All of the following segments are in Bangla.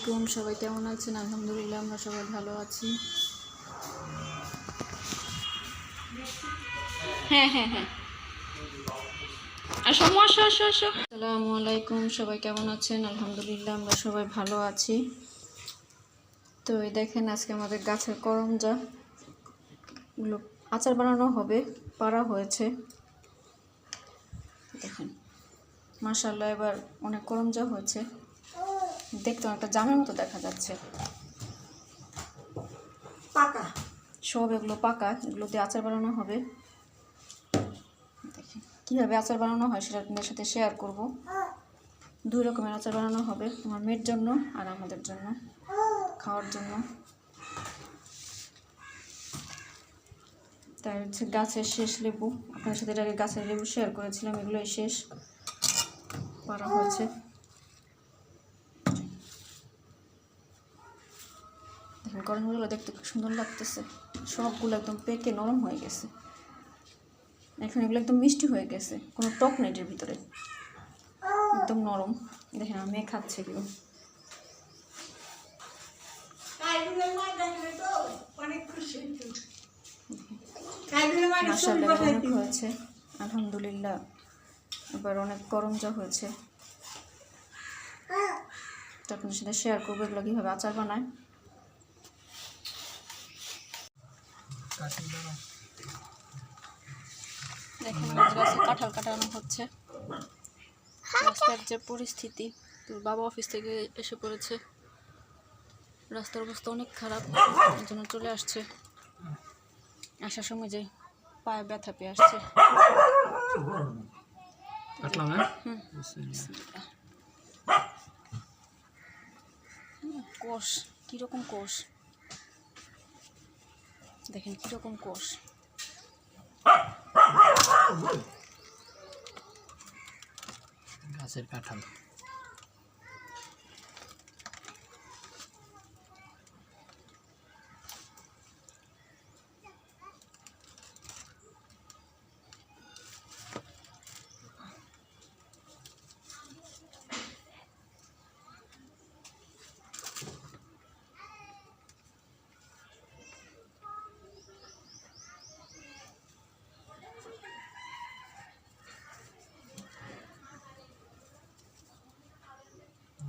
আলাইকুম, সবাই কেমন আছেন? আলহামদুলিল্লাহ আমরা সবাই ভালো আছি। হ্যাঁ হ্যাঁ হ্যাঁ আসসালামু আলাইকুম, সবাই কেমন আছেন? আলহামদুলিল্লাহ আমরা সবাই ভালো আছি। তো এই দেখেন, আজকে আমাদের গাছের করমজা গুলো আচার বানানো হবে, পাড়া হয়েছে। দেখেন মাশাআল্লাহ, এবার অনেক করমজা হয়েছে, দেখতে অনেকটা জামের মতো দেখা যাচ্ছে। পাকা সব এগুলো পাকা, এগুলো দিয়ে আচার বানানো হবে। দেখি কীভাবে আচার বানানো হয় সেটা আপনাদের সাথে শেয়ার করব। 2 রকমের আচার বানানো হবে, আমার মেয়ের জন্য আর আমাদের জন্য খাওয়ার জন্য। তাই হচ্ছে গাছের শেষ লেবু, আপনাদের সাথে এর আগে গাছের লেবু শেয়ার করেছিলাম, এগুলোই শেষ পাড়া হয়েছে। দেখেন করমগুলো দেখতে খুব সুন্দর লাগতেছে, সবগুলো একদম পেকে নরম হয়ে গেছে। এখন এগুলো একদম মিষ্টি হয়ে গেছে, কোনো টক নেই এর ভিতরে, একদম নরম। দেখেন আমার মেয়ে খাচ্ছে এগুলো। মাশাআল্লাহ অনেক হয়েছে, আলহামদুলিল্লাহ। এবার অনেক করমজা হয়েছে, তো আপনাদের সাথে শেয়ার করবো এগুলো কীভাবে আচার বানায়। দেখেন আমাদের গাছে কাঁঠাল কাটানো হচ্ছে। রাস্তার যে পরিস্থিতি, তো বাবা অফিস থেকে এসে পড়েছে, রাস্তার অবস্থা অনেক খারাপ, এই জন্য চলে আসছে। আসার সময় যে পায়ে ব্যথা পেয়ে আসছে। কোষ কীরকম কোষ, দেখেন কীরকম কোষ। গাছের কাঁঠাল।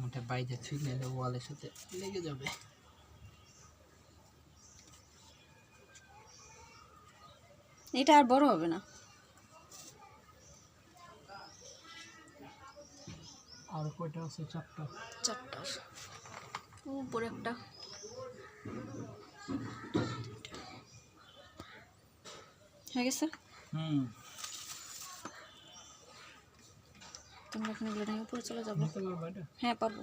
ওটা বাইরে ছুঁলে ওয়ালের সাথে লেগে যাবে। এটা আর বড় হবে না। আর কয়টা আছে? 4টা। উপরে একটা। হয়ে গেছে। তোমরা এখন এগুলো নিয়ে উপরে চলে যাবো। নিতে পারবা এটা? হ্যাঁ পারবো।